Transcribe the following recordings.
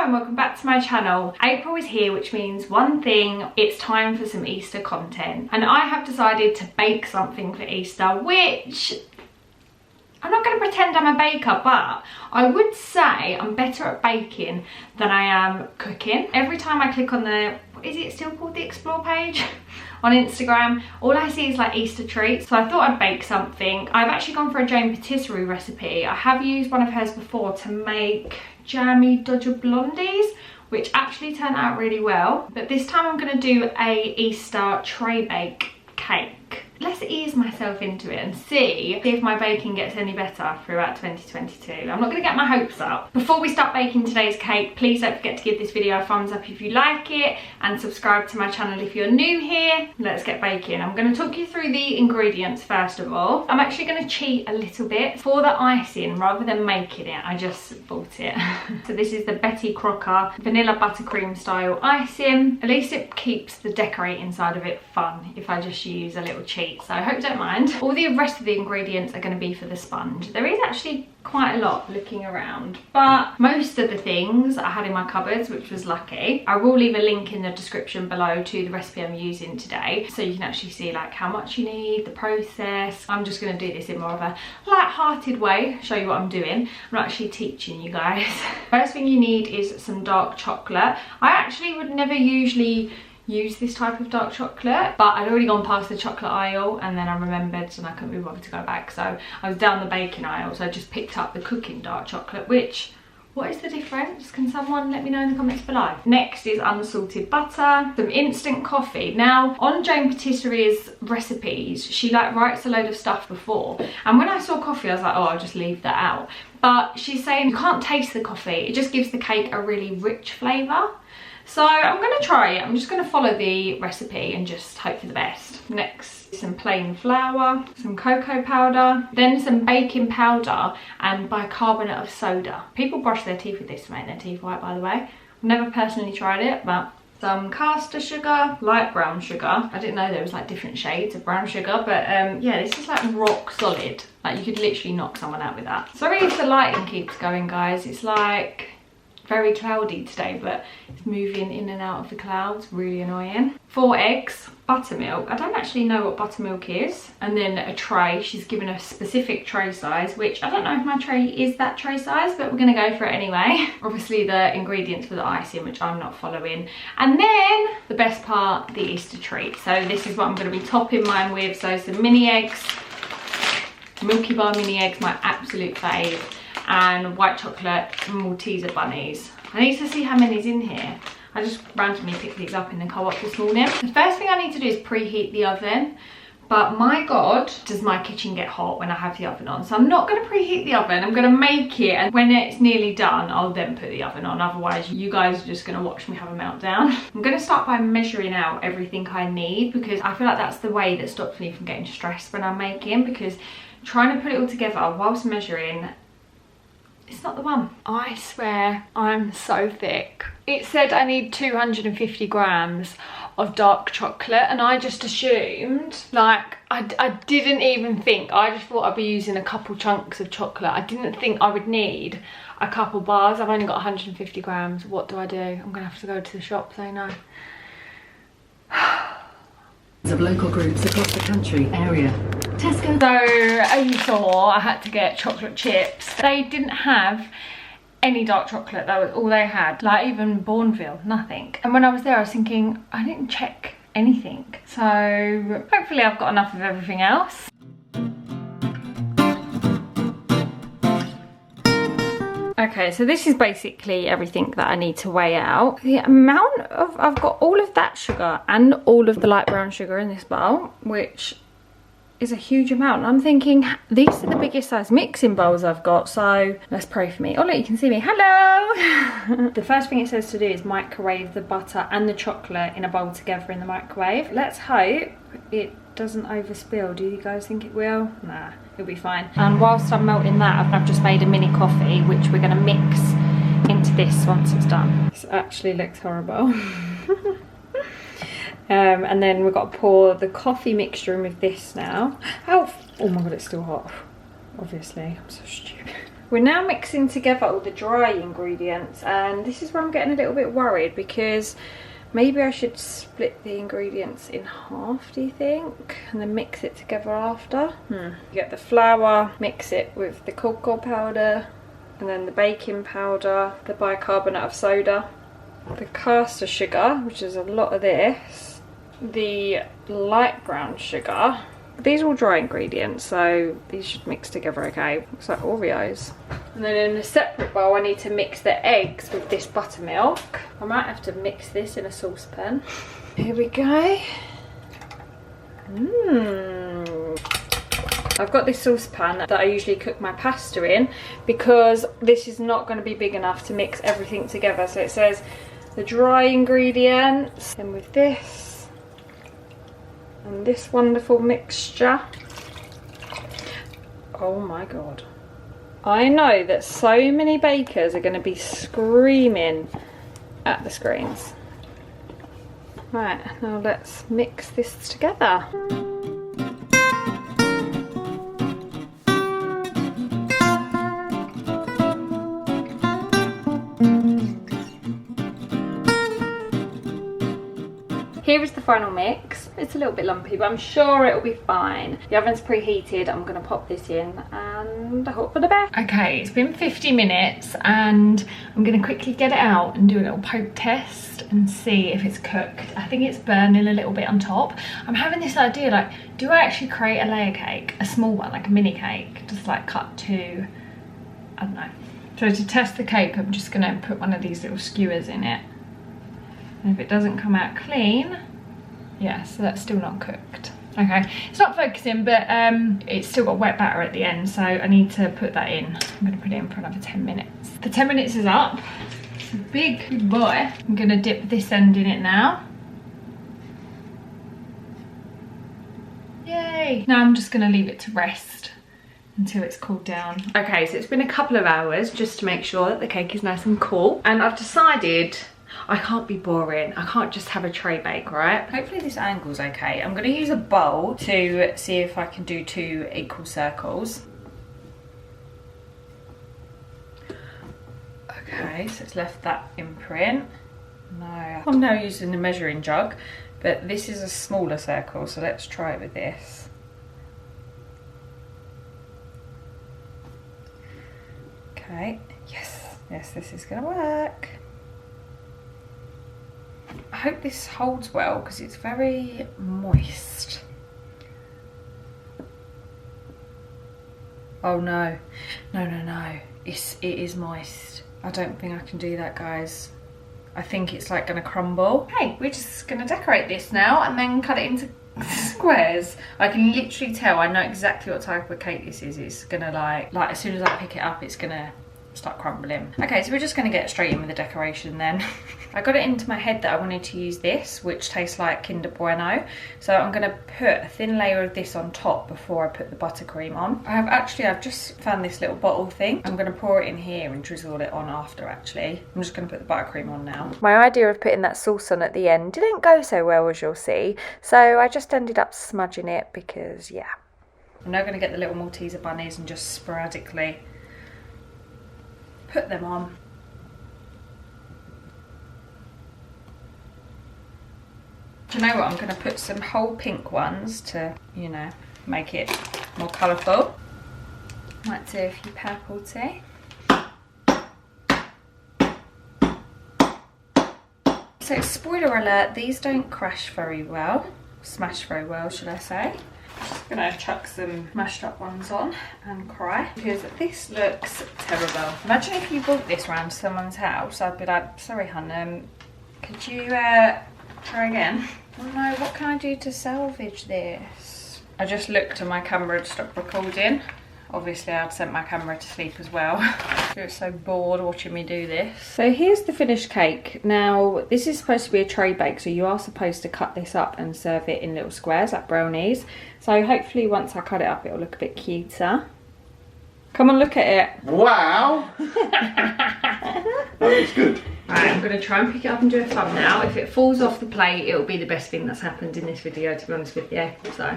and welcome back to my channel. April is here, which means one thing, it's time for some Easter content. And I have decided to bake something for Easter, which I'm not going to pretend I'm a baker, but I would say I'm better at baking than I am cooking. Every time I click on the, is it still called the Explore page? On Instagram, all I see is like Easter treats. So I thought I'd bake something. I've actually gone for a Jane patisserie recipe. I have used one of hers before to make jammy Dodger blondies, which actually turned out really well. But this time I'm gonna do a Easter tray bake cake. Let's ease myself into it and see if my baking gets any better throughout 2022. I'm not going to get my hopes up. Before we start baking today's cake, please don't forget to give this video a thumbs up if you like it and subscribe to my channel if you're new here. Let's get baking. I'm going to talk you through the ingredients first of all. I'm actually going to cheat a little bit. For the icing, rather than making it, I just bought it. So this is the Betty Crocker vanilla buttercream style icing. At least it keeps the decorating side of it fun if I just use a little cheat. So I hope you don't mind. All the rest of the ingredients are going to be for the sponge. There is actually quite a lot looking around, but most of the things I had in my cupboards, which was lucky. I will leave a link in the description below to the recipe I'm using today, so you can actually see like how much you need, the process. I'm just going to do this in more of a light-hearted way, show you what I'm doing. I'm not actually teaching you guys. First thing you need is some dark chocolate. I actually would never usually use this type of dark chocolate, but I'd already gone past the chocolate aisle and then I remembered and I couldn't be bothered to go back, so I was down the baking aisle, so I just picked up the cooking dark chocolate. Which, what is the difference? Can someone let me know in the comments below? Next is unsalted butter, some instant coffee. Now on Jane Patisserie's recipes, she like writes a load of stuff before, and when I saw coffee I was like, oh, I'll just leave that out. But she's saying you can't taste the coffee, it just gives the cake a really rich flavour. So I'm going to try it. I'm just going to follow the recipe and just hope for the best. Next, some plain flour, some cocoa powder, then some baking powder and bicarbonate of soda. People brush their teeth with this to make their teeth white, by the way. I've never personally tried it, but some caster sugar, light brown sugar. I didn't know there was like different shades of brown sugar, but yeah, this is like rock solid. Like you could literally knock someone out with that. Sorry if the lighting keeps going, guys. It's like very cloudy today, but it's moving in and out of the clouds, really annoying. 4 eggs, buttermilk. I don't actually know what buttermilk is. And then a tray. She's given a specific tray size, which I don't know if my tray is that tray size, but we're gonna go for it anyway. Obviously the ingredients for the icing, which I'm not following. And then the best part, the Easter treat. So this is what I'm gonna be topping mine with. So some mini eggs, Milky Bar mini eggs, my absolute fave, and white chocolate Malteser bunnies. I need to see how many's in here. I just randomly picked these up in the co-op this morning. The first thing I need to do is preheat the oven, but my god, does my kitchen get hot when I have the oven on. So I'm not going to preheat the oven, I'm going to make it, and when it's nearly done I'll then put the oven on. Otherwise you guys are just going to watch me have a meltdown. I'm going to start by measuring out everything I need, because I feel like that's the way that stops me from getting stressed when I'm making, because trying to put it all together whilst measuring, it's not the one. I swear I'm so thick. It said I need 250 grams of dark chocolate, and I just assumed, like, I didn't even think. I just thought I'd be using a couple chunks of chocolate. I didn't think I would need a couple bars. I've only got 150 grams. What do I do? I'm gonna have to go to the shop, so no. Of local groups across the country area. Tesco. So as you saw, I had to get chocolate chips. They didn't have any dark chocolate. That was all they had. Like even Bourneville, nothing. And when I was there I was thinking, I didn't check anything. So hopefully I've got enough of everything else. Okay, so this is basically everything that I need to weigh out. The amount of, I've got all of that sugar and all of the light brown sugar in this bowl, which is a huge amount. And I'm thinking, these are the biggest size mixing bowls I've got, so let's pray for me. Oh look, you can see me, hello! The first thing it says to do is microwave the butter and the chocolate in a bowl together in the microwave. Let's hope it doesn't overspill. Do you guys think it will? Nah, it'll be fine. And whilst I'm melting that, I've just made a mini coffee, which we're gonna mix into this once it's done. This actually looks horrible. And then we've got to pour the coffee mixture in with this now. Oh my god, it's still hot. Obviously, I'm so stupid. We're now mixing together all the dry ingredients, and this is where I'm getting a little bit worried, because maybe I should split the ingredients in half, do you think? And then mix it together after? You get the flour, mix it with the cocoa powder, and then the baking powder, the bicarbonate of soda, the caster sugar, which is a lot of this, the light brown sugar. These are all dry ingredients, so these should mix together okay. Looks like Oreos. And then in a separate bowl I need to mix the eggs with this buttermilk. I might have to mix this in a saucepan. Here we go. I've got this saucepan that I usually cook my pasta in, because this is not going to be big enough to mix everything together. So it says the dry ingredients, and with this and this wonderful mixture. Oh my god. I know that so many bakers are going to be screaming at the screens. Right, now let's mix this together. Here is the final mix. It's a little bit lumpy, but I'm sure it'll be fine. The oven's preheated. I'm gonna pop this in and hope for the best. Okay, it's been 50 minutes and I'm gonna quickly get it out and do a little poke test and see if it's cooked. I think it's burning a little bit on top. I'm having this idea, like, do I actually create a layer cake? A small one, like a mini cake, just like cut to, I don't know. So to test the cake, I'm just gonna put one of these little skewers in it. And if it doesn't come out clean, yeah, so that's still not cooked. Okay, it's not focusing, but it's still got wet batter at the end, so I need to put that in. I'm gonna put it in for another 10 minutes. The 10 minutes is up. It's a big boy. I'm gonna dip this end in it now. Yay! Now I'm just gonna leave it to rest until it's cooled down. Okay, so it's been a couple of hours just to make sure that the cake is nice and cool. And I've decided I can't be boring. I can't just have a tray bake, right? Hopefully this angle's okay. I'm gonna use a bowl to see if I can do 2 equal circles. Okay, so it's left that imprint. No, I'm now using the measuring jug, but this is a smaller circle, so let's try it with this. Okay, yes, this is gonna work. I hope this holds well because it's very moist. Oh no, no. It is moist. I don't think I can do that, guys. I think it's like gonna crumble. Okay, we're just gonna decorate this now and then cut it into squares. I can literally tell, I know exactly what type of cake this is. It's gonna like as soon as I pick it up, it's gonna start crumbling. Okay, so we're just gonna get straight in with the decoration then. I got it into my head that I wanted to use this, which tastes like Kinder Bueno. So I'm gonna put a thin layer of this on top before I put the buttercream on. I've just found this little bottle thing. I'm gonna pour it in here and drizzle it on after actually. I'm just gonna put the buttercream on now. My idea of putting that sauce on at the end didn't go so well, as you'll see. So I just ended up smudging it because, yeah. I'm now gonna get the little Malteser bunnies and just sporadically put them on. Do you know what? I'm going to put some whole pink ones to, you know, make it more colourful. Might do a few purple too. So spoiler alert, these don't crash very well. Smash very well, should I say. Just gonna chuck some mashed up ones on and cry because this looks terrible. Imagine if you brought this round to someone's house, I'd be like, sorry hun, could you try again? Oh no, what can I do to salvage this? I just looked and my camera had stopped recording. Obviously I'd sent my camera to sleep as well. I was so bored watching me do this. So here's the finished cake. Now this is supposed to be a tray bake, so you are supposed to cut this up and serve it in little squares like brownies. So hopefully once I cut it up it'll look a bit cuter. Come and look at it. Wow! That looks good. Right, I'm going to try and pick it up and do a thumbnail. If it falls off the plate, it'll be the best thing that's happened in this video, to be honest with you. So,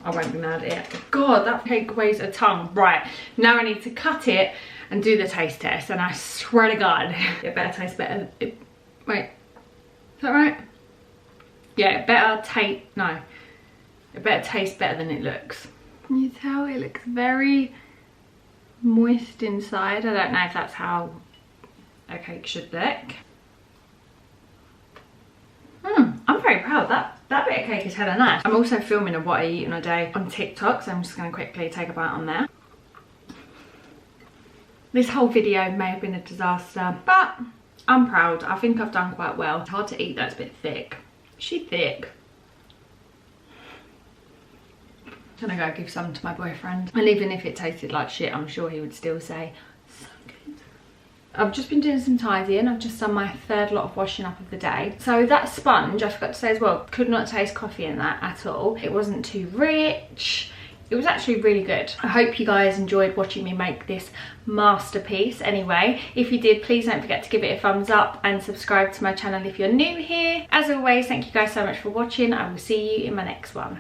I won't be mad at it. God, that cake weighs a ton. Right, now I need to cut it and do the taste test, and I swear to God, it better taste better. Wait, is that right? Yeah, it better taste better than it looks. Can you tell it looks very moist inside? I don't know if that's how a cake should look. I'm very proud. That bit of cake is hella nice. I'm also filming a what I eat in a day on TikTok, so I'm just going to quickly take a bite on there. This whole video may have been a disaster, but I'm proud. I think I've done quite well. It's hard to eat, that's a bit thick. Is she thick? I'm gonna go give some to my boyfriend. And even if it tasted like shit, I'm sure he would still say, so good. I've just been doing some tidying. I've just done my third lot of washing up of the day. So that sponge, I forgot to say as well, could not taste coffee in that at all. It wasn't too rich. It was actually really good. I hope you guys enjoyed watching me make this masterpiece anyway. If you did, please don't forget to give it a thumbs up and subscribe to my channel if you're new here. As always, thank you guys so much for watching. I will see you in my next one.